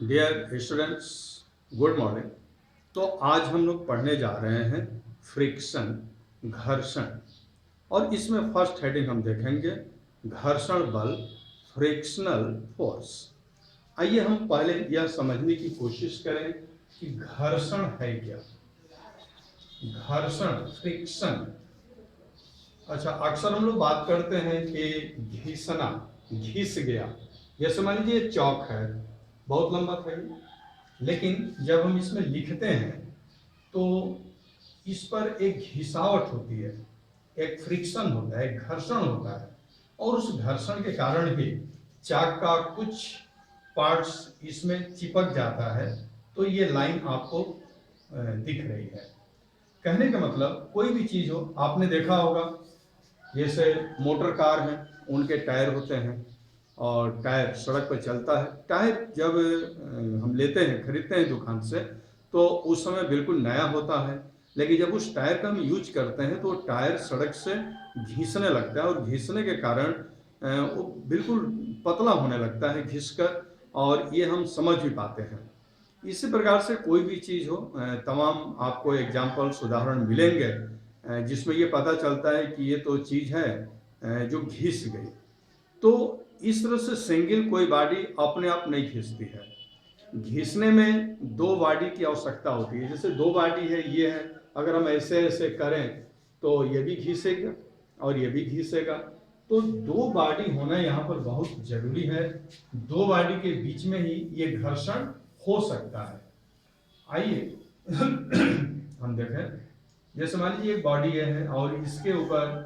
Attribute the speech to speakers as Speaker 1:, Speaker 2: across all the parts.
Speaker 1: Dear students, good morning. तो आज हम लोग पढ़ने जा रहे हैं फ्रिक्शन, घर्षण। और इसमें फर्स्ट हेडिंग हम देखेंगे घर्षण बल, फ्रिक्शनल फोर्स। आइए हम पहले यह समझने की कोशिश करें कि घर्षण है क्या। घर्षण, फ्रिक्शन। अच्छा, अक्सर हम लोग बात करते हैं कि घिसना, घिस गया। जैसे मान लीजिए चौक है, बहुत लंबा था ये, लेकिन जब हम इसमें लिखते हैं तो इस पर एक घिसावट होती है, एक फ्रिक्शन होता है, एक घर्षण होता है। और उस घर्षण के कारण ही चाक का कुछ पार्ट्स इसमें चिपक जाता है। तो ये लाइन आपको दिख रही है। कहने का मतलब कोई भी चीज हो, आपने देखा होगा, जैसे मोटर कार हैं, उनके टायर होते हैं और टायर सड़क पर चलता है। टायर जब हम लेते हैं, खरीदते हैं दुकान से, तो उस समय बिल्कुल नया होता है। लेकिन जब उस टायर का हम यूज करते हैं तो टायर सड़क से घिसने लगता है, और घिसने के कारण वो बिल्कुल पतला होने लगता है घिसकर, और ये हम समझ भी पाते हैं। इसी प्रकार से कोई भी चीज़ हो, तमाम आपको एग्जाम्पल्स, उदाहरण मिलेंगे जिसमें ये पता चलता है कि ये तो चीज़ है जो घिस गई। तो इस तरह से सिंगल कोई बॉडी अपने आप नहीं घिसती है। घिसने में दो बॉडी की आवश्यकता होती है। जैसे दो बॉडी है, ये है, अगर हम ऐसे ऐसे करें तो ये भी घिसेगा और ये भी घिसेगा। तो दो बॉडी होना यहाँ पर बहुत जरूरी है। दो बॉडी के बीच में ही ये घर्षण हो सकता है। आइए हम देखें, जैसे मान लीजिए एक बॉडी है और इसके ऊपर,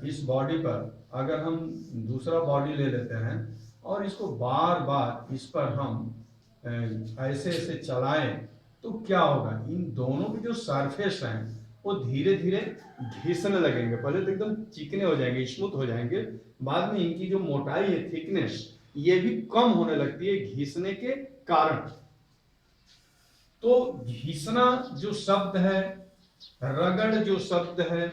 Speaker 1: इस बॉडी पर अगर हम दूसरा बॉडी ले लेते हैं और इसको बार बार इस पर हम ऐसे ऐसे चलाएं, तो क्या होगा, इन दोनों के जो सरफेस हैं वो धीरे धीरे घिसने लगेंगे। पहले तो एकदम चिकने हो जाएंगे, स्मूथ हो जाएंगे, बाद में इनकी जो मोटाई है, थिकनेस, ये भी कम होने लगती है घिसने के कारण। तो घिसना जो शब्द है, रगड़ जो शब्द है,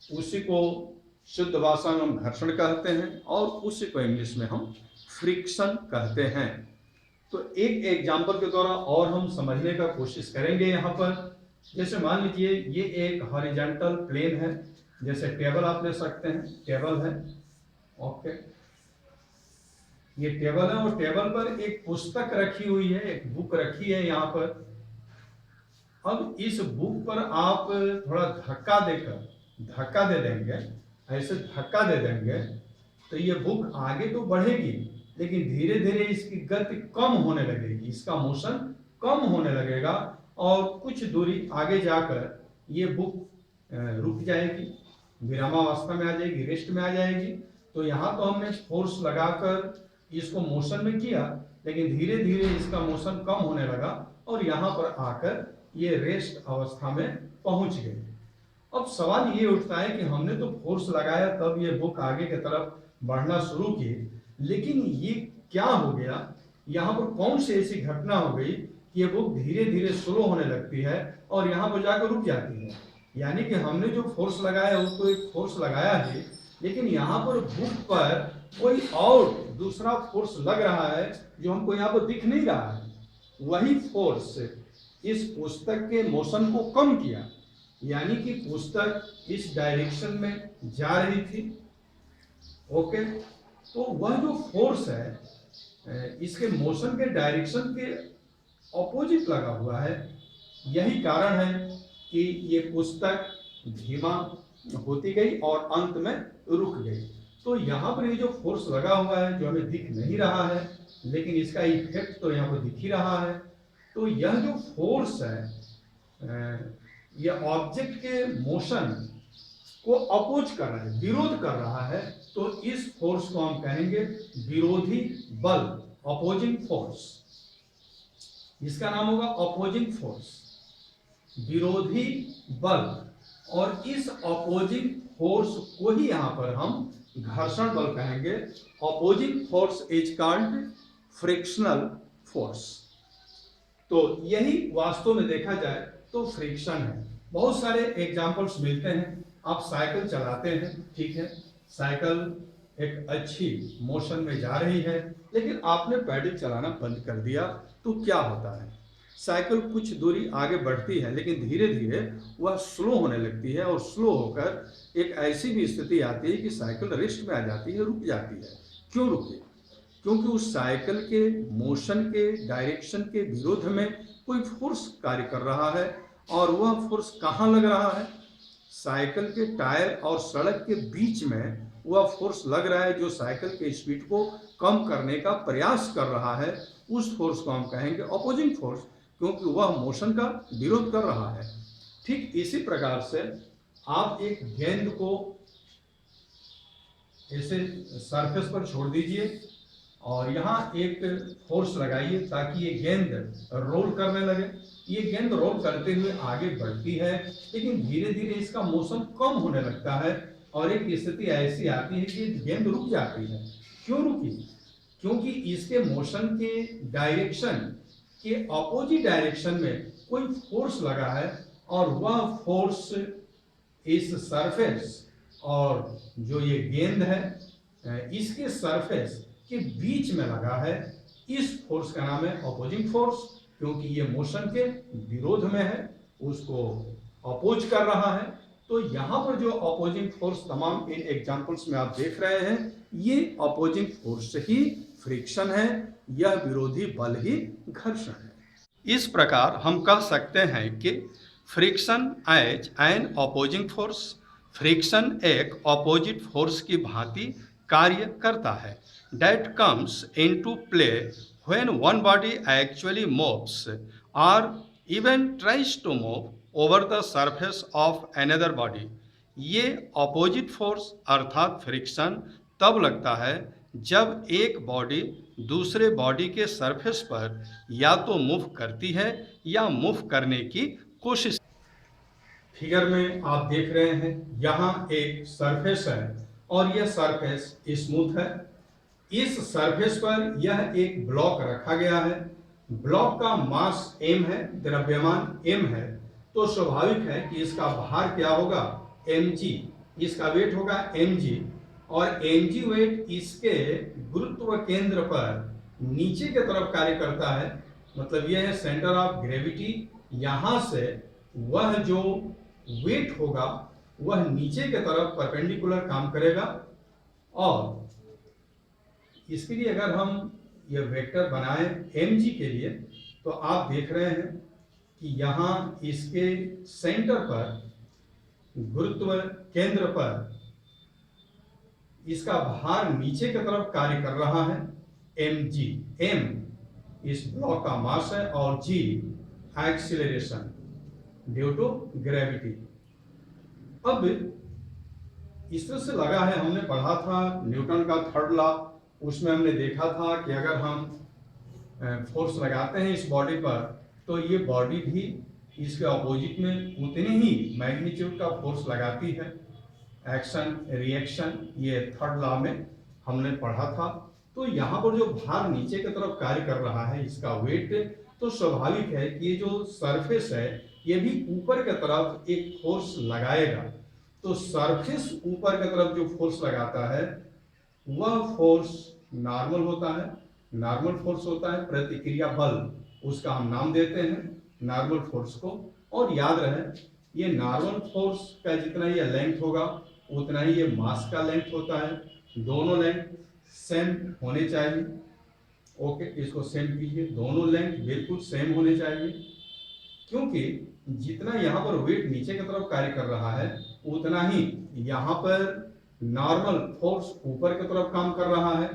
Speaker 1: उसी को शुद्ध भाषा में हम घर्षण कहते हैं और उसी को इंग्लिश में हम फ्रिक्शन कहते हैं। तो एक एग्जाम्पल के द्वारा और हम समझने का कोशिश करेंगे यहाँ पर। जैसे मान लीजिए ये एक हॉरिजॉन्टल प्लेन है, जैसे टेबल आप ले सकते हैं, टेबल है, ओके, ये टेबल है और टेबल पर एक पुस्तक रखी हुई है, एक बुक रखी है यहाँ पर। अब इस बुक पर आप थोड़ा धक्का दे देंगे, ऐसे धक्का दे देंगे, तो ये बुक आगे तो बढ़ेगी, लेकिन धीरे धीरे इसकी गति कम होने लगेगी, इसका मोशन कम होने लगेगा और कुछ दूरी आगे जाकर ये बुक रुक जाएगी, विरामावस्था में आ जाएगी, रेस्ट में आ जाएगी। तो यहाँ तो हमने फोर्स लगाकर इसको मोशन में किया, लेकिन धीरे धीरे इसका मोशन कम होने लगा और यहाँ पर आकर ये रेस्ट अवस्था में पहुंच गई। अब सवाल ये उठता है कि हमने तो फोर्स लगाया, तब ये बुक आगे की तरफ बढ़ना शुरू की, लेकिन ये क्या हो गया, यहाँ पर कौन सी ऐसी घटना हो गई कि ये बुक धीरे धीरे स्लो होने लगती है और यहाँ पर जाकर रुक जाती है। यानी कि हमने जो फोर्स लगाया उसको एक फोर्स लगाया है, लेकिन यहाँ पर बुक पर कोई और दूसरा फोर्स लग रहा है जो हमको यहाँ पर दिख नहीं रहा है। वही फोर्स इस पुस्तक के मोशन को कम किया, यानी कि पुस्तक इस डायरेक्शन में जा रही थी, ओके। तो वह जो फोर्स है इसके मोशन के डायरेक्शन के ऑपोजिट लगा हुआ है। यही कारण है कि ये पुस्तक धीमा होती गई और अंत में रुक गई। तो यहाँ पर ये जो फोर्स लगा हुआ है, जो हमें दिख नहीं रहा है, लेकिन इसका इफेक्ट तो यहाँ पर दिख ही रहा है। तो यह जो फोर्स है ये ऑब्जेक्ट के मोशन को अपोज कर रहा है, विरोध कर रहा है। तो इस फोर्स को हम कहेंगे विरोधी बल, अपोजिंग फोर्स। इसका नाम होगा अपोजिंग फोर्स, विरोधी बल। और इस अपोजिंग फोर्स को ही यहां पर हम घर्षण बल कहेंगे। Opposing force is called frictional force. तो यही वास्तव में देखा जाए तो फ्रिक्शन है। बहुत सारे एग्जाम्पल्स मिलते हैं। आप साइकिल चलाते हैं, ठीक है, साइकिल एक अच्छी मोशन में जा रही है, लेकिन आपने पैडल चलाना बंद कर दिया तो क्या होता है? साइकिल कुछ दूरी आगे बढ़ती है, लेकिन धीरे धीरे वह स्लो होने लगती है और स्लो होकर एक ऐसी भी स्थिति आती है कि साइकिल रेस्ट में आ जाती है, रुक जाती है। क्यों रुकी? क्योंकि उस साइकिल के मोशन के डायरेक्शन के विरोध में कोई फोर्स कार्य कर रहा है। और वह फोर्स कहाँ लग रहा है? साइकिल के टायर और सड़क के बीच में वह फोर्स लग रहा है, जो साइकिल के स्पीड को कम करने का प्रयास कर रहा है। उस फोर्स को हम कहेंगे अपोजिंग फोर्स, क्योंकि वह मोशन का विरोध कर रहा है। ठीक इसी प्रकार से आप एक गेंद को ऐसे सरफेस पर छोड़ दीजिए और यहाँ एक फोर्स लगाइए ताकि ये गेंद रोल करने लगे। ये गेंद रोल करते हुए आगे बढ़ती है, लेकिन धीरे धीरे इसका मोशन कम होने लगता है और एक स्थिति ऐसी आती है कि गेंद रुक जाती है। क्यों रुकी? क्योंकि इसके मोशन के डायरेक्शन के अपोजिट डायरेक्शन में कोई फोर्स लगा है और वह फोर्स इस सरफेस और जो ये गेंद है इसके सरफेस के बीच में लगा है। इस फोर्स का नाम है अपोजिंग फोर्स, क्योंकि ये मोशन के विरोध में है, उसको अपोज कर रहा है। तो यहाँ पर जो अपोजिंग फोर्स तमाम इन एग्जांपल्स में आप देख रहे हैं, ये अपोजिंग फोर्स ही फ्रिक्शन है, यह विरोधी बल ही घर्षण है। इस प्रकार हम कह सकते हैं कि friction as an opposing force, friction एक अपोजिट फोर्स की भांति कार्य करता है। That comes into play when one body actually moves or even tries to move over the surface of another body. ये अपोजिट फोर्स अर्थात फ्रिक्शन तब लगता है जब एक बॉडी दूसरे बॉडी के सरफेस पर या तो मूव करती है या मूव करने की कोशिश। फिगर में आप देख रहे हैं यहाँ एक सरफेस है और यह सरफेस स्मूथ है। इस सरफेस पर यह एक ब्लॉक रखा गया है। ब्लॉक का मास m है, द्रव्यमान m है, तो स्वाभाविक है कि इसका भार क्या होगा? mg। इसका वेट होगा mg और mg वेट इसके गुरुत्व केंद्र पर नीचे की तरफ कार्य करता है। मतलब यह है सेंटर ऑफ ग्रेविटी। यहां से वह जो वेट होगा वह नीचे की तरफ परपेंडिकुलर काम करेगा। और इसके लिए अगर हम ये वेक्टर बनाएं mg के लिए, तो आप देख रहे हैं कि यहाँ इसके सेंटर पर गुरुत्व केंद्र पर इसका भार नीचे की तरफ कार्य कर रहा है mg। m इस ब्लॉक का मास है और g acceleration due to gravity. अब इस तरह से लगा है, हमने पढ़ा था न्यूटन का थर्ड लॉ, उसमें हमने देखा था कि अगर हम फोर्स लगाते हैं इस बॉडी पर तो ये बॉडी भी इसके अपोजिट में उतनी ही मैग्नीट्यूड का फोर्स लगाती है। एक्शन रिएक्शन, ये थर्ड लॉ में हमने पढ़ा था। तो यहाँ पर जो भार नीचे की तरफ कार्य कर रहा है इसका वेट, तो स्वाभाविक है कि ये जो सरफेस है ये भी ऊपर की तरफ एक फोर्स लगाएगा। तो सरफेस ऊपर की तरफ जो फोर्स लगाता है वह फोर्स नॉर्मल होता है। नॉर्मल फोर्स होता है प्रतिक्रिया बल, उसका हम नाम देते हैं नॉर्मल फोर्स को। और याद रहे ये नॉर्मल फोर्स का जितना ये लेंथ होगा उतना ही ये मास का लेंथ होता है। दोनों लेंथ सेम होने चाहिए। ओके, इसको सेम कीजिए, दोनों लेंथ बिल्कुल सेम होने चाहिए, क्योंकि जितना यहाँ पर वेट नीचे की तरफ कार्य कर रहा है उतना ही यहाँ पर नॉर्मल फोर्स ऊपर की तरफ काम कर रहा है।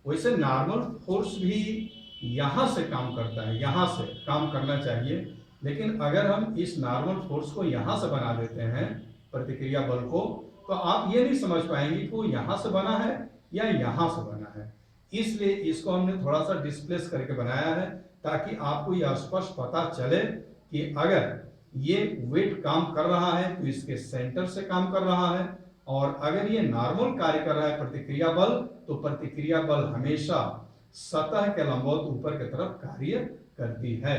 Speaker 1: वैसे नॉर्मल फोर्स भी यहाँ से काम करता है, यहाँ से काम करना चाहिए। लेकिन अगर हम इस नॉर्मल फोर्स को यहाँ से बना देते हैं प्रतिक्रिया बल को, तो आप ये नहीं समझ पाएंगे कि वो यहाँ से बना है या यहाँ से बना है। इसलिए इसको हमने थोड़ा सा डिस्प्लेस करके बनाया है ताकि आपको यह स्पष्ट पता चले कि अगर ये वेट काम कर रहा है तो इसके सेंटर से काम कर रहा है, और अगर ये नॉर्मल कार्य कर रहा है प्रतिक्रिया बल, तो प्रतिक्रिया बल हमेशा सतह के लंबवत ऊपर की तरफ कार्य करती है।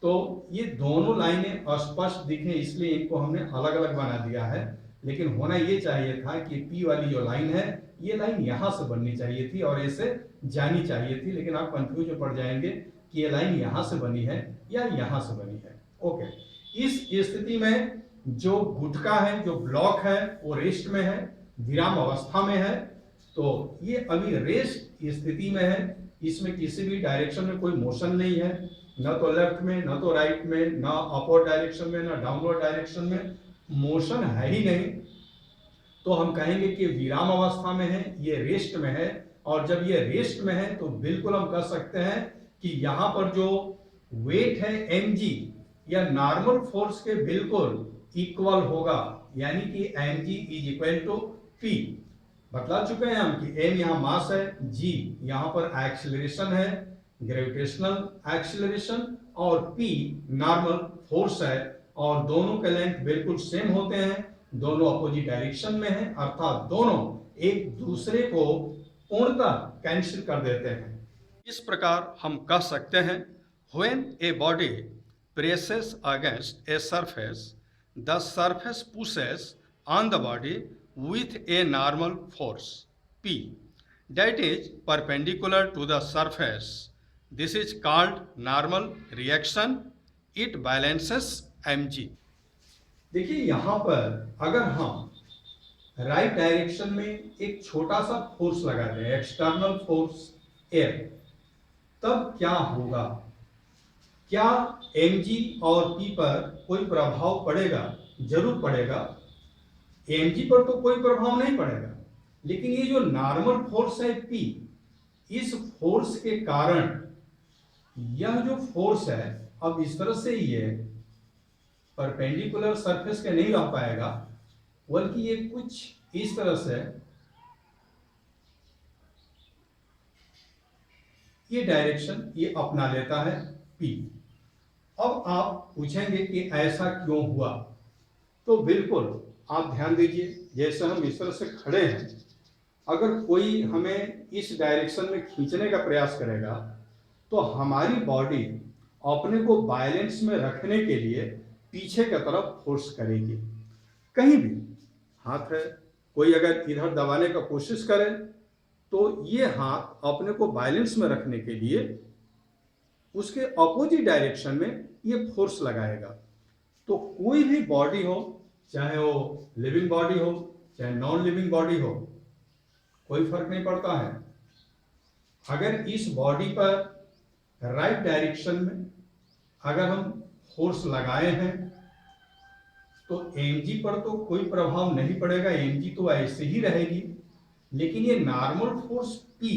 Speaker 1: तो ये दोनों लाइनें अस्पष्ट दिखें इसलिए इनको हमने अलग अलग बना दिया है, लेकिन होना ये चाहिए था कि P वाली जो लाइन है ये लाइन यहाँ से बननी चाहिए थी और ऐसे जानी चाहिए थी, लेकिन आप कंफ्यूज में पड़ जाएंगे कि ये लाइन यहाँ से बनी है या यहाँ से बनी है। ओके, इस स्थिति में जो गुटका है, जो ब्लॉक है, वो रेस्ट में है, विराम अवस्था में है। तो ये अभी रेस्ट स्थिति में है, इसमें किसी भी डायरेक्शन में कोई मोशन नहीं है, न तो लेफ्ट में, न तो राइट में, न अपवर्ड डायरेक्शन में, न डाउनवर्ड डायरेक्शन में मोशन है ही नहीं। तो हम कहेंगे कि विराम अवस्था में है, ये रेस्ट में है। और जब ये रेस्ट में है तो बिल्कुल हम कह सकते हैं कि यहाँ पर जो वेट है mg या नॉर्मल फोर्स के बिल्कुल इक्वल होगा, यानी कि mg is equal to p। बतला चुके हैं हम कि m यहाँ मास है, g यहाँ पर एक्सीलरेशन है, ग्रेविटेशनल एक्सीलरेशन, और p नॉर्मल फोर्स है, और दोनों के लेंथ बिल्कुल सेम होते हैं, दोनों अपोजिट डायरेक्शन में है, अर्थात दोनों एक दूसरे को पूर्णतः कैंसिल कर देते हैं। इस प्रकार हम कह सकते हैं when a body presses against a surface, the surface pushes on the body with a normal force P that is perpendicular to the surface. This is called normal reaction. It balances mg. देखिए यहाँ पर अगर हम right direction में एक छोटा सा force लगा दें, एक्सटर्नल फोर्स एयर, तब क्या होगा? क्या mg और p पर कोई प्रभाव पड़ेगा? जरूर पड़ेगा। mg पर तो कोई प्रभाव नहीं पड़ेगा, लेकिन ये जो नॉर्मल फोर्स है p, इस फोर्स के कारण यह जो फोर्स है अब इस तरह से ये परपेंडिकुलर सरफेस के नहीं रह पाएगा, बल्कि ये कुछ इस तरह से ये डायरेक्शन ये अपना लेता है P। अब आप पूछेंगे कि ऐसा क्यों हुआ? तो बिल्कुल आप ध्यान दीजिए, जैसे हम इस तरह से खड़े हैं, अगर कोई हमें इस डायरेक्शन में खींचने का प्रयास करेगा तो हमारी बॉडी अपने को बैलेंस में रखने के लिए पीछे की तरफ फोर्स करेगी। कहीं भी हाथ है, कोई अगर इधर दबाने का कोशिश करे तो ये हाथ अपने को बैलेंस में रखने के लिए उसके अपोजिट डायरेक्शन में ये फोर्स लगाएगा। तो कोई भी बॉडी हो, चाहे वो लिविंग बॉडी हो चाहे नॉन लिविंग बॉडी हो, कोई फर्क नहीं पड़ता है, अगर इस बॉडी पर राइट डायरेक्शन में अगर हम फोर्स लगाए हैं तो mg पर तो कोई प्रभाव नहीं पड़ेगा, mg तो ऐसे ही रहेगी। लेकिन ये नॉर्मल फोर्स p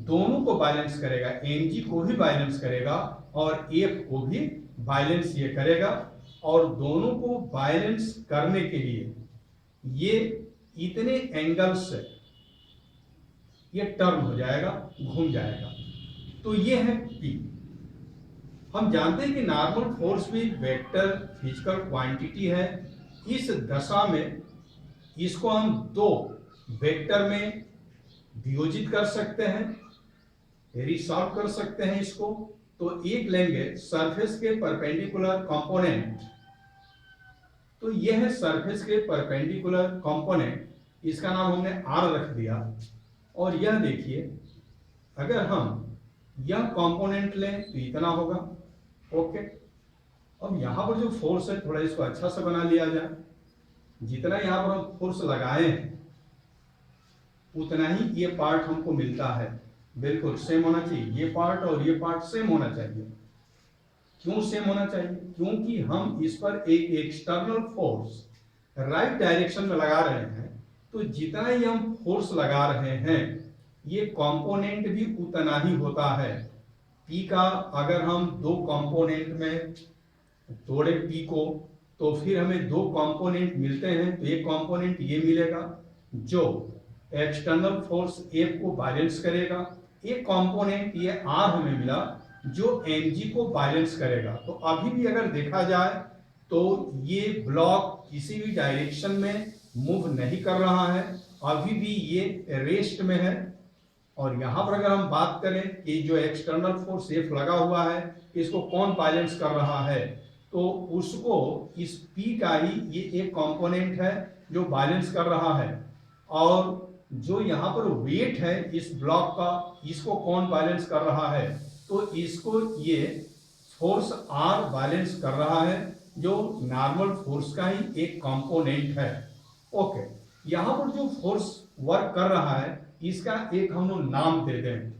Speaker 1: दोनों को बैलेंस करेगा, mg को भी बैलेंस करेगा और f को भी बैलेंस ये करेगा, और दोनों को बैलेंस करने के लिए ये इतने एंगल से ये टर्न हो जाएगा, घूम जाएगा। तो ये है p। हम जानते हैं कि नॉर्मल फोर्स भी वेक्टर फिजिकल क्वांटिटी है। इस दशा में इसको हम दो वेक्टर में वियोजित कर सकते हैं, रिसॉल्व कर सकते हैं इसको। तो एक लेंगे सरफेस के परपेंडिकुलर कंपोनेंट, तो यह है सरफेस के परपेंडिकुलर कंपोनेंट, इसका नाम हमने r रख दिया। और यह देखिए, अगर हम यह कंपोनेंट लें तो इतना होगा। ओके, अब यहां पर जो फोर्स है थोड़ा इसको अच्छा से बना लिया जाए। जितना यहां पर हम फोर्स लगाए हैं उतना ही ये पार्ट हमको मिलता है, बिल्कुल सेम होना चाहिए। ये पार्ट और ये पार्ट सेम होना चाहिए। क्यों सेम होना चाहिए? क्योंकि हम इस पर एक एक्सटर्नल फोर्स राइट डायरेक्शन में लगा रहे हैं, तो जितना ही हम फोर्स लगा रहे हैं ये कंपोनेंट भी उतना ही होता है। P का अगर हम दो कंपोनेंट में तोड़े P को, तो फिर हमें दो कंपोनेंट मिलते हैं। तो एक कंपोनेंट ये मिलेगा जो एक्सटर्नल फोर्स F को बैलेंस करेगा, एक कंपोनेंट ये R हमें मिला जो mg को बैलेंस करेगा। तो अभी भी अगर देखा जाए तो ये ब्लॉक किसी भी डायरेक्शन में मूव नहीं कर रहा है, अभी भी ये रेस्ट में है। और यहाँ पर अगर हम बात करें कि जो एक्सटर्नल फोर्स F लगा हुआ है इसको कौन बैलेंस कर रहा है, तो उसको इस P का ही ये एक कंपोनेंट है जो बैलेंस कर रहा है। और जो यहाँ पर वेट है इस ब्लॉक का, इसको कौन बैलेंस कर रहा है? तो इसको ये फोर्स आर बैलेंस कर रहा है, जो नॉर्मल फोर्स का ही एक कंपोनेंट है। ओके, यहाँ पर जो फोर्स वर्क कर रहा है इसका एक हम लोग नाम दे दें,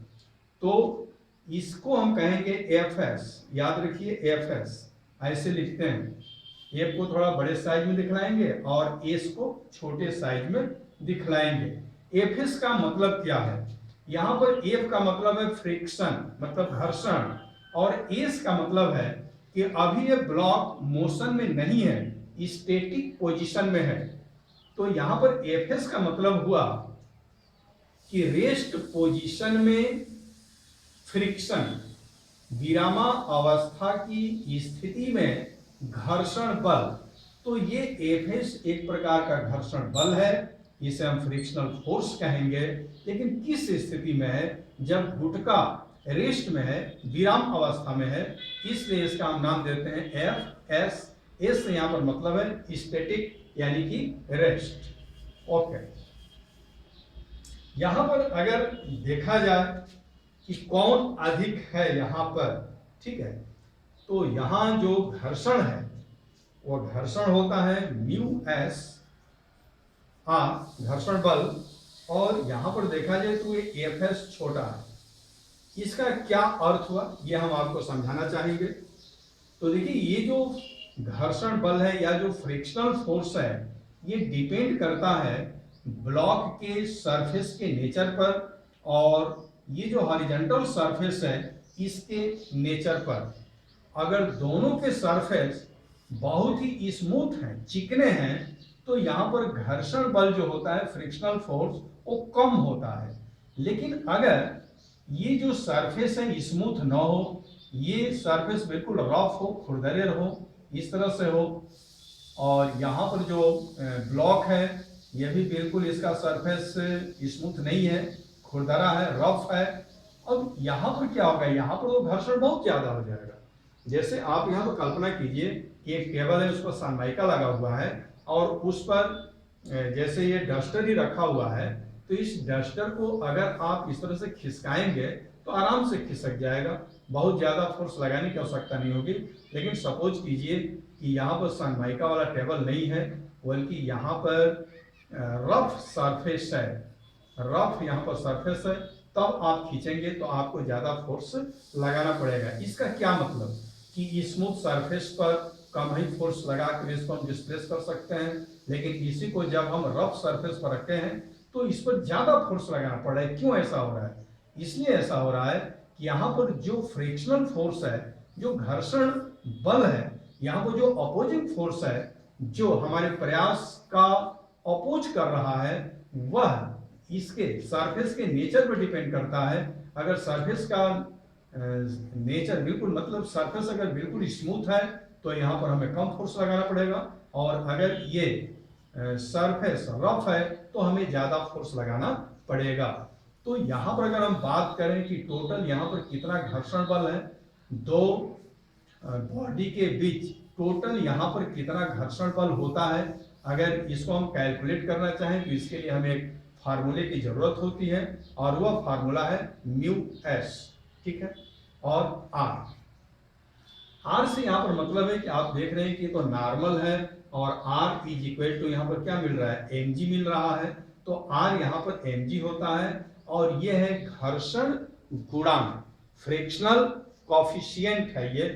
Speaker 1: तो इसको हम कहेंगे एफ एस। याद रखिए एफ एस ऐसे लिखते हैं, एफ को थोड़ा बड़े साइज में दिखलाएंगे और एस को छोटे साइज में दिखलाएंगे। एफ एस का मतलब क्या है? यहाँ पर एफ का मतलब है फ्रिक्शन, मतलब घर्षण, और एस का मतलब है कि अभी ये ब्लॉक मोशन में नहीं है, स्टैटिक पोजीशन में है। तो यहाँ पर एफ एस का मतलब हुआ कि रेस्ट पोजीशन में फ्रिक्शन, विरामा अवस्था की स्थिति में घर्षण बल। तो ये एफएस एक प्रकार का घर्षण बल है, इसे हम फ्रिक्शनल फोर्स कहेंगे। लेकिन किस स्थिति में है? जब गुटका रेस्ट में है, विराम अवस्था में है, इसलिए इसका हम नाम देते हैं एफ एस। एस यहाँ पर मतलब है स्टैटिक यानी कि रेस्ट। ओके, यहां पर अगर देखा जाए कि कौन अधिक है यहां पर, ठीक है, तो यहां जो घर्षण है वो घर्षण होता है म्यू एस आर, घर्षण बल, और यहां पर देखा जाए तो ये एफ एस छोटा है। इसका क्या अर्थ हुआ ये हम आपको समझाना चाहेंगे। तो देखिए, ये जो घर्षण बल है या जो फ्रिक्शनल फोर्स है, ये डिपेंड करता है ब्लॉक के सरफेस के नेचर पर, और ये जो हॉरिजॉन्टल सरफेस है इसके नेचर पर। अगर दोनों के सरफेस बहुत ही स्मूथ हैं, चिकने हैं, तो यहाँ पर घर्षण बल जो होता है, फ्रिक्शनल फोर्स, वो कम होता है। लेकिन अगर ये जो सरफेस है स्मूथ ना हो, ये सरफेस बिल्कुल रफ हो, खुरदरे हो, इस तरह से हो, और यहाँ पर जो ब्लॉक है यह भी बिल्कुल इसका सरफेस स्मूथ नहीं है, खुरदरा है, रफ है। अब यहाँ पर क्या होगा? यहाँ पर तो घर्षण बहुत ज्यादा हो जाएगा। जैसे आप यहाँ पर कल्पना कीजिए कि एक टेबल है, उस पर सनमाइका लगा हुआ है, और उस पर जैसे ये डस्टर ही रखा हुआ है, तो इस डस्टर को अगर आप इस तरह से खिसकाएंगे तो आराम से खिसक जाएगा, बहुत ज्यादा फोर्स लगाने की आवश्यकता नहीं होगी। लेकिन सपोज कीजिए कि यहाँ पर सनमाइका वाला टेबल नहीं है, बल्कि यहाँ पर रफ सरफेस है, रफ यहाँ पर सरफेस है, तब आप खींचेंगे तो आपको ज्यादा फोर्स लगाना पड़ेगा। इसका क्या मतलब कि स्मूथ सरफेस पर कम ही फोर्स लगा कर इसको हम डिस्प्लेस कर सकते हैं, लेकिन इसी को जब हम रफ सरफेस पर रखते हैं तो इस पर ज्यादा फोर्स लगाना पड़ रहा है। क्यों ऐसा हो रहा है? इसलिए ऐसा हो रहा है कि यहाँ पर जो फ्रिक्शनल फोर्स है, जो घर्षण बल है, यहाँ पर जो अपोजिंग फोर्स है, जो हमारे प्रयास का अपोज कर रहा है, वह इसके सरफेस के नेचर पर डिपेंड करता है। अगर सरफेस का नेचर बिल्कुल, मतलब सरफेस अगर बिल्कुल स्मूथ है तो यहाँ पर हमें कम फोर्स लगाना पड़ेगा, और अगर ये सरफेस रफ है तो हमें ज्यादा फोर्स लगाना पड़ेगा। तो यहाँ पर अगर हम बात करें कि टोटल यहाँ पर कितना घर्षण बल है दो बॉडी के बीच, टोटल यहाँ पर कितना घर्षण बल होता है, अगर इसको हम कैलकुलेट करना चाहें तो इसके लिए हमें एक फार्मूले की जरूरत होती है, और वह फार्मूला है म्यू एस, ठीक है, और आर। आर से यहाँ पर मतलब है कि आप देख रहे हैं कि तो नॉर्मल है, और आर इज इक्वल टू यहाँ पर क्या मिल रहा है? एम जी मिल रहा है। तो आर यहाँ पर एम जी होता है, और ये है घर्षण गुणांक, फ्रिक्शनल कॉफिशिएंट है ये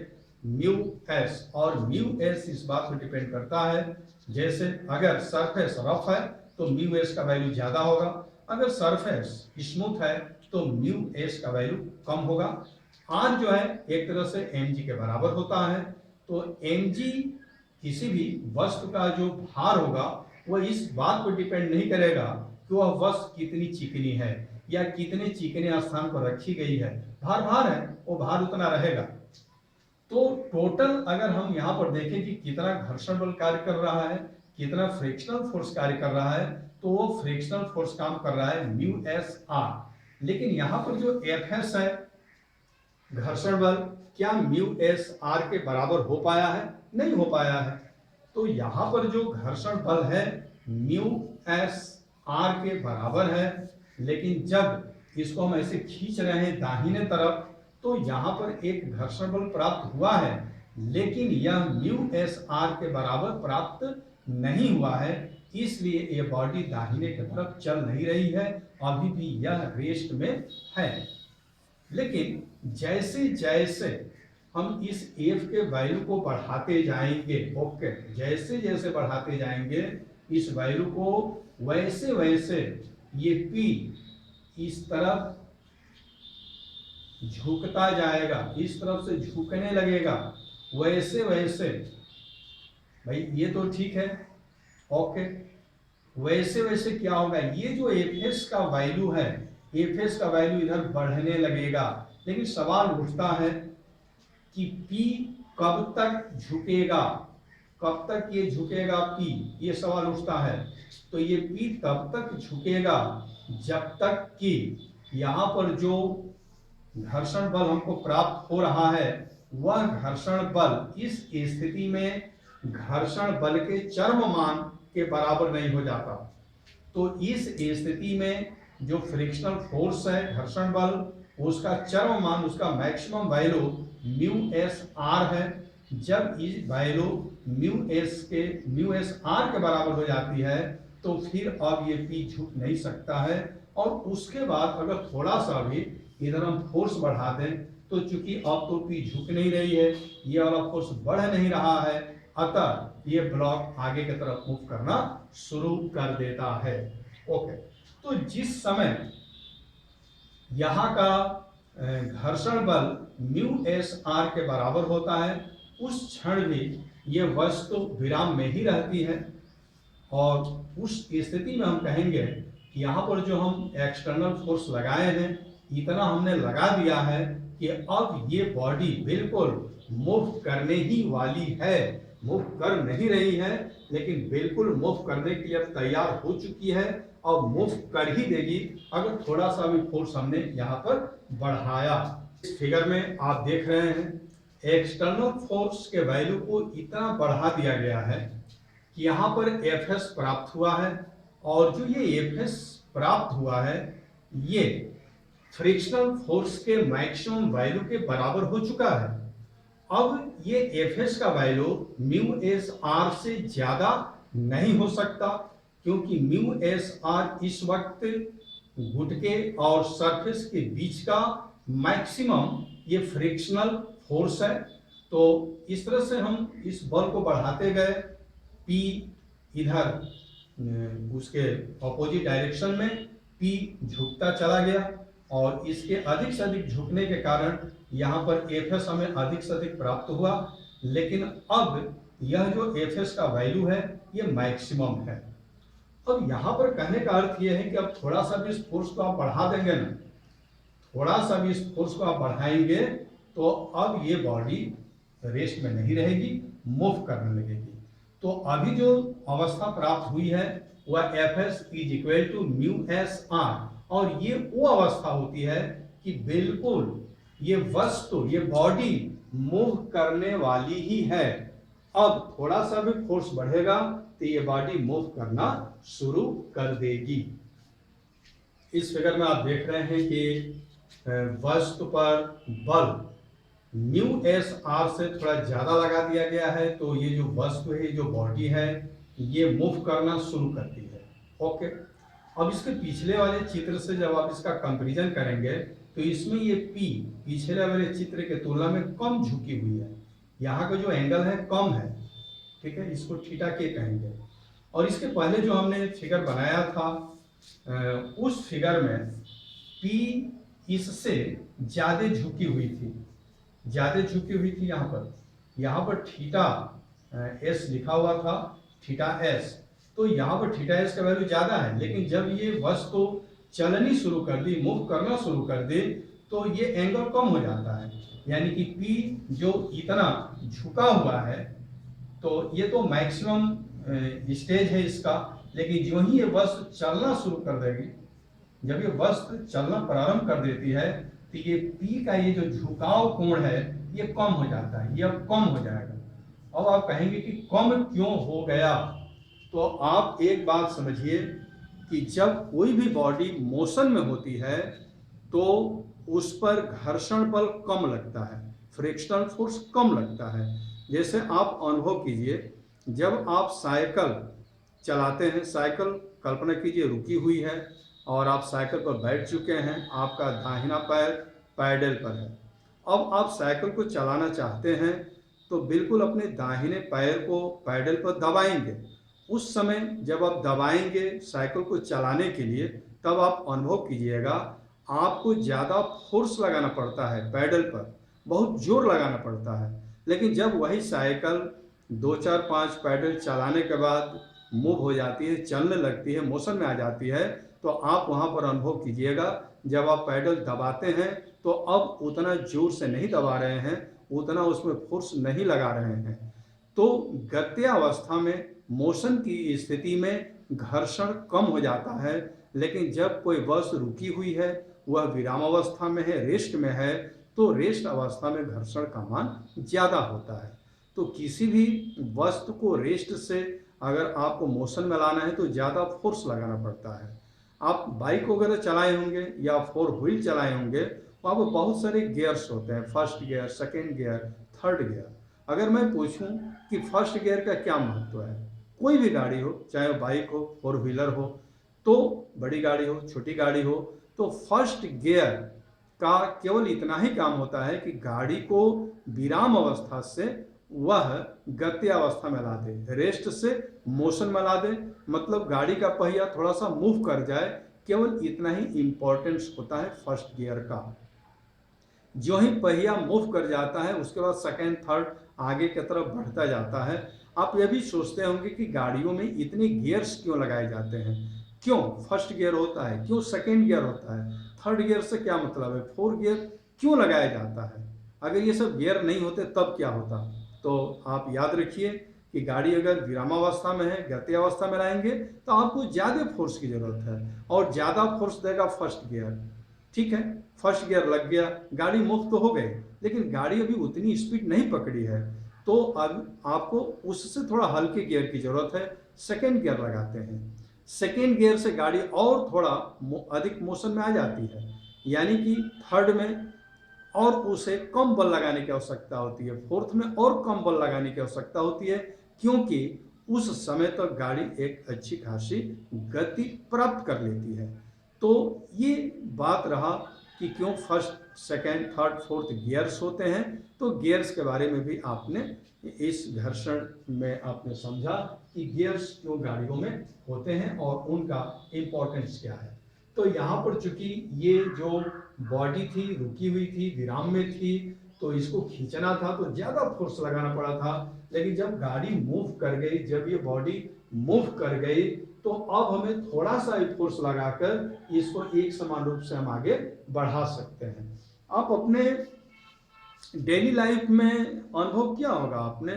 Speaker 1: म्यू एस। और म्यू एस इस बात पर डिपेंड करता है, जैसे अगर सरफेस रफ है तो म्यू एस का वैल्यू ज्यादा होगा, अगर सरफेस स्मूथ है तो म्यू एस का वैल्यू कम होगा। आर जो है एक तरह से एम जी के बराबर होता है। तो एम जी किसी भी वस्तु का जो भार होगा वह इस बात पर डिपेंड नहीं करेगा कि वह वस्तु कितनी चिकनी है या कितने चिकने स्थान पर रखी गई है। भार भार है, वो भार उतना रहेगा। तो टोटल अगर हम यहाँ पर देखें कि कितना घर्षण बल कार्य कर रहा है, कितना फ्रिक्शनल फोर्स कार्य कर रहा है, तो वो फ्रिक्शनल फोर्स काम कर रहा है म्यू एस आर। लेकिन यहाँ पर जो एफ एस है घर्षण बल, क्या म्यू एस आर के बराबर हो पाया है? नहीं हो पाया है। तो यहाँ पर जो घर्षण बल है म्यू एस आर के बराबर है, लेकिन जब इसको हम ऐसे खींच रहे हैं दाहिने तरफ तो यहाँ पर एक घर्षण बल प्राप्त हुआ है, लेकिन यह म्यू एस आर के बराबर प्राप्त नहीं हुआ है, इसलिए ये बॉडी दाहिने की तरफ चल नहीं रही है, अभी भी यह रेस्ट में है। लेकिन जैसे जैसे हम इस एफ के वैल्यू को बढ़ाते जाएंगे, ओके, जैसे जैसे बढ़ाते जाएंगे इस वैल्यू को, वैसे वैसे ये पी इस तरफ झुकता जाएगा, इस तरफ से झुकने लगेगा, वैसे वैसे, भाई ये तो ठीक है, ओके, वैसे वैसे क्या होगा, ये जो एफ का वैल्यू है, एफ का वैल्यू इधर बढ़ने लगेगा। लेकिन सवाल उठता है कि P कब तक झुकेगा, कब तक ये झुकेगा P, ये सवाल उठता है। तो ये P तब तक झुकेगा जब तक कि यहाँ पर जो घर्षण बल हमको प्राप्त हो रहा है वह घर्षण बल इस स्थिति में घर्षण बल के चरम मान के बराबर नहीं हो जाता। तो इस स्थिति में जो फ्रिक्शनल फोर्स है, घर्षण बल, उसका चरम मान, उसका maximum value mu S are है। जब इस वैल्यू म्यू एस आर के बराबर हो जाती है तो फिर अब ये पी झुक नहीं सकता है। और उसके बाद अगर थोड़ा सा भी इधर हम फोर्स बढ़ा दें तो चूंकि अब तो पी झुक नहीं रही है, ये वाला फोर्स बढ़ नहीं रहा है, अतः ये ब्लॉक आगे की तरफ मूव करना शुरू कर देता है। ओके, तो जिस समय यहाँ का घर्षण बल म्यू एस आर के बराबर होता है उस क्षण भी ये वस्तु विराम में ही रहती है, और उस स्थिति में हम कहेंगे कि यहाँ पर जो हम एक्सटर्नल फोर्स लगाए हैं इतना हमने लगा दिया है कि अब ये बॉडी बिल्कुल मूव करने ही वाली है, मूव कर नहीं रही है लेकिन बिल्कुल मूव करने के लिए तैयार हो चुकी है और मूव कर ही देगी अगर थोड़ा सा भी फोर्स हमने यहाँ पर बढ़ाया। इस फिगर में आप देख रहे हैं एक्सटर्नल फोर्स के वैल्यू को इतना बढ़ा दिया गया है कि यहाँ पर एफ प्राप्त हुआ है, और जो ये एफ प्राप्त हुआ है ये फ्रिक्शनल फोर्स के मैक्सिमम वैल्यू के बराबर हो चुका है। अब ये एफ का वैल्यू म्यू एस आर से ज्यादा नहीं हो सकता, क्योंकि म्यू एस आर इस वक्त घुटके और सरफेस के बीच का मैक्सिमम ये फ्रिक्शनल फोर्स है। तो इस तरह से हम इस बल को बढ़ाते गए, पी इधर उसके ऑपोजिट डायरेक्शन में पी झुकता चला गया, और इसके अधिक से अधिक झुकने के कारण यहाँ पर एफ हमें अधिक से अधिक प्राप्त हुआ। लेकिन अब यह जो एफ का वैल्यू है ये मैक्सिमम है। अब यहाँ पर कहने का अर्थ ये है कि अब थोड़ा सा भी इस फोर्स को आप बढ़ा देंगे ना, थोड़ा सा भी इस फोर्स को आप बढ़ाएंगे तो अब ये बॉडी रेस्ट में नहीं रहेगी, मूव करने लगेगी। तो अभी जो अवस्था प्राप्त हुई है वह F S is equal to mu S R, और ये वो अवस्था होती है कि बिल्कुल ये वस्तु, ये बॉडी मूव करने वाली ही है। अब थोड़ा सा भी फोर्स बढ़ेगा तो ये बॉडी मूव करना शुरू कर देगी। इस फिगर में आप देख रहे हैं कि वस्तु पर बल म्यू एस आर से थोड़ा ज्यादा लगा दिया गया है, तो ये जो वस्तु है, जो बॉडी है, ये मूव करना शुरू करती है। ओके, अब इसके पिछले वाले चित्र से जब आप इसका कंपैरिजन करेंगे तो इसमें ये पी पिछले वाले चित्र के तुलना में कम झुकी हुई है, यहाँ का जो एंगल है कम है, ठीक है, इसको थीटा के कहेंगे। और इसके पहले जो हमने फिगर बनाया था उस फिगर में पी इससे ज्यादा झुकी हुई थी, ज्यादा झुकी हुई थी। यहाँ पर थीटा एस लिखा हुआ था, थीटा एस, तो यहाँ पर थीटा एस का वैल्यू ज्यादा है, लेकिन जब ये वस्तु चलनी शुरू कर दी, मूव करना शुरू कर दे, तो ये एंगल कम हो जाता है। यानी कि P जो इतना झुका हुआ है तो ये तो मैक्सिमम स्टेज है इसका, लेकिन जो ही ये वस्तु चलना शुरू कर देगी, जब ये वस्तु चलना प्रारंभ कर देती है तो ये P का ये जो झुकाव कोण है ये कम हो जाता है, ये अब कम हो जाएगा। अब आप कहेंगे कि कम क्यों हो गया, तो आप एक बात समझिए कि जब कोई भी बॉडी मोशन में होती है तो उस पर घर्षण बल कम लगता है, फ्रिक्शनल फोर्स कम लगता है। जैसे आप अनुभव कीजिए, जब आप साइकिल चलाते हैं, साइकिल कल्पना कीजिए रुकी हुई है और आप साइकिल पर बैठ चुके हैं, आपका दाहिना पैर पैडल पर है। अब आप साइकिल को चलाना चाहते हैं तो बिल्कुल अपने दाहिने पैर को पैडल पर दबाएंगे। उस समय जब आप दबाएंगे साइकिल को चलाने के लिए, तब आप अनुभव कीजिएगा आपको ज़्यादा फोर्स लगाना पड़ता है पैडल पर, बहुत जोर लगाना पड़ता है। लेकिन जब वही साइकिल 2 4 5 पैडल चलाने के बाद मूव हो जाती है, चलने लगती है, मोशन में आ जाती है, तो आप वहाँ पर अनुभव कीजिएगा जब आप पैडल दबाते हैं तो अब उतना जोर से नहीं दबा रहे हैं, उतना उसमें फोर्स नहीं लगा रहे हैं। तो गत्य अवस्था में मोशन की स्थिति में घर्षण कम हो जाता है, लेकिन जब कोई वस्तु रुकी हुई है, वह विराम अवस्था में है, रेस्ट में है, तो रेस्ट अवस्था में घर्षण का मान ज़्यादा होता है। तो किसी भी वस्तु को रेस्ट से अगर आपको मोशन में लाना है तो ज़्यादा फोर्स लगाना पड़ता है। आप बाइक वगैरह चलाए होंगे या 4 व्हील चलाए होंगे, वहाँ पर बहुत सारे गियर्स होते हैं, first gear, second gear, third gear. अगर मैं पूछूं कि फर्स्ट गियर का क्या महत्व है, कोई भी गाड़ी हो, चाहे वो बाइक हो, 4 व्हीलर हो, तो बड़ी गाड़ी हो, छोटी गाड़ी हो, तो फर्स्ट गियर का केवल इतना ही काम होता है कि गाड़ी को विराम अवस्था से वह गति अवस्था में ला दे, रेस्ट से मोशन में ला दे, मतलब गाड़ी का पहिया थोड़ा सा मूव कर जाए, केवल इतना ही इंपॉर्टेंस होता है फर्स्ट गियर का। जो ही पहिया मूव कर जाता है उसके बाद सेकेंड, थर्ड आगे की तरफ बढ़ता जाता है। आप यह भी सोचते होंगे कि गाड़ियों में इतने गियर्स क्यों लगाए जाते हैं, क्यों फर्स्ट गियर होता है, क्यों सेकेंड गियर होता है, थर्ड गियर से क्या मतलब है, 4 गियर क्यों लगाया जाता है। अगर ये सब गियर नहीं होते तब क्या होता। तो आप याद रखिए कि गाड़ी अगर विरामावस्था में है, गति अवस्था में लाएंगे तो आपको ज़्यादा फोर्स की ज़रूरत है और ज़्यादा फोर्स देगा फर्स्ट गियर। ठीक है, फर्स्ट गियर लग गया, गाड़ी मूव तो हो गई, लेकिन गाड़ी अभी उतनी स्पीड नहीं पकड़ी है, तो अब आपको उससे थोड़ा हल्के गियर की ज़रूरत है, सेकेंड गियर लगाते हैं। सेकेंड गियर से गाड़ी और थोड़ा अधिक मोशन में आ जाती है, यानी कि थर्ड में और उसे कम बल लगाने की आवश्यकता होती है, फोर्थ में और कम बल लगाने की आवश्यकता होती है, क्योंकि उस समय तक गाड़ी एक अच्छी खासी गति प्राप्त कर लेती है। तो ये बात रहा कि क्यों first, second, third, fourth gears होते हैं। तो गियर्स के बारे में भी आपने इस घर्षण में आपने समझा कि गियर्स क्यों गाड़ियों में होते हैं और उनका इम्पोर्टेंस क्या है। तो यहाँ पर चूंकि ये जो बॉडी थी रुकी हुई थी, विराम में थी, तो इसको खींचना था तो ज़्यादा फोर्स लगाना पड़ा था, लेकिन जब गाड़ी मूव कर गई, जब ये बॉडी मूव कर गई, तो अब हमें थोड़ा सा फोर्स लगाकर इसको एक समान रूप से हम आगे बढ़ा सकते हैं। आप अपने डेली लाइफ में अनुभव किया होगा आपने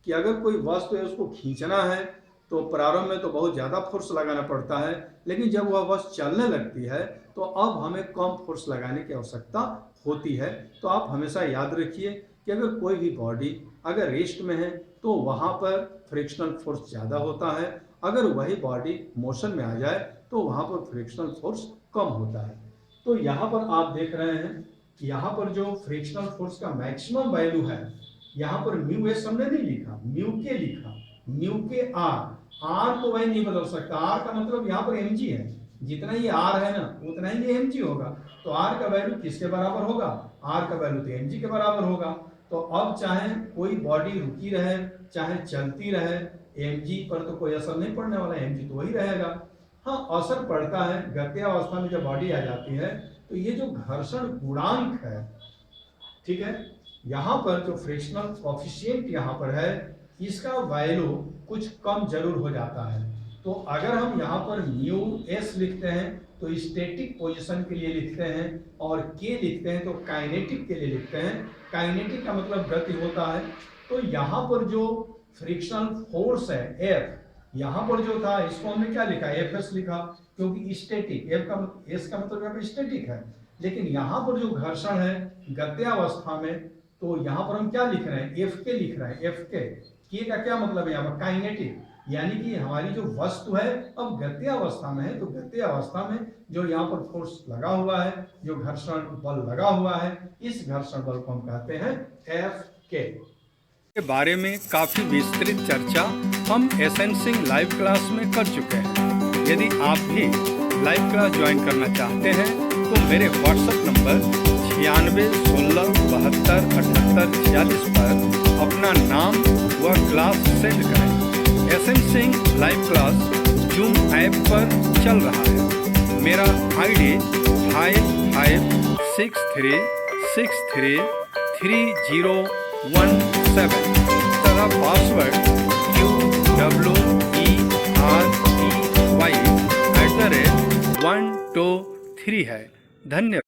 Speaker 1: कि अगर कोई वस्तु है उसको खींचना है तो प्रारंभ में तो बहुत ज़्यादा फोर्स लगाना पड़ता है, लेकिन जब वह वस्तु चलने लगती है तो अब हमें कम फोर्स लगाने की आवश्यकता होती है। तो आप हमेशा याद रखिए कि अगर कोई भी बॉडी अगर रेस्ट में है तो वहाँ पर फ्रिक्शनल फोर्स ज़्यादा होता है, अगर वही बॉडी मोशन में आ जाए तो वहाँ पर फ्रिक्शनल फोर्स कम होता है। तो यहाँ पर आप देख रहे हैं कि यहाँ पर जो फ्रिक्शनल फोर्स का मैक्सिमम वैल्यू है, यहाँ पर म्यू एस हमने नहीं लिखा, म्यू के लिखा, म्यू के आर को वही नहीं बदल सकता। आर का मतलब यहाँ पर एम जी है, जितना ये आर है ना उतना ही ये एम जी होगा। तो आर का वैल्यू किसके बराबर होगा, आर का वैल्यू तो एम जी के बराबर होगा। तो अब चाहे कोई बॉडी रुकी रहे चाहे चलती रहे, एम जी पर तो कोई असर नहीं पड़ने वाला, एम जी तो वही रहेगा। हाँ, असर पड़ता है गत्या अवस्था में जब बॉडी आ जाती है तो ये जो घर्षण गुणांक है, ठीक है, यहाँ पर जो फ्रिक्शनल कोफिशिएंट यहाँ पर है, इसका वैल्यू कुछ कम जरूर हो जाता है। तो अगर हम यहाँ पर म्यू एस लिखते हैं तो स्टैटिक पोजीशन के लिए लिखते हैं, और के लिखते हैं तो काइनेटिक के लिए लिखते हैं। काइनेटिक का मतलब गति होता है। तो यहाँ पर जो फ्रिक्शनल फोर्स है एफ, यहाँ पर जो था इसको हमने क्या लिखा, एफ एस लिखा, क्योंकि स्टैटिक, एफ का एस का मतलब यहाँ पर स्टैटिक है। लेकिन यहाँ पर जो घर्षण है गत्यावस्था में, तो यहाँ पर हम क्या लिख रहे हैं, एफ के लिख रहे हैं, एफ के का क्या मतलब है यहाँ पर, काइनेटिक, यानी कि हमारी जो वस्तु है अब गत्य अवस्था में है, तो गत्य अवस्था में जो यहाँ पर फोर्स लगा हुआ है, जो घर्षण बल लगा हुआ है, इस घर्षण बल को हम कहते हैं F के बारे में काफी विस्तृत चर्चा हम SN सिंह लाइव क्लास में कर चुके हैं। यदि आप भी लाइव क्लास ज्वाइन करना चाहते हैं तो मेरे व्हाट्सएप नंबर 96 16 72 78 46 पर अपना नाम व क्लास सेंड करें। SN Singh live class zoom app पर चल रहा है। मेरा ID 5563633017 तथा पासवर्ड QWEREY @123 है। धन्यवाद।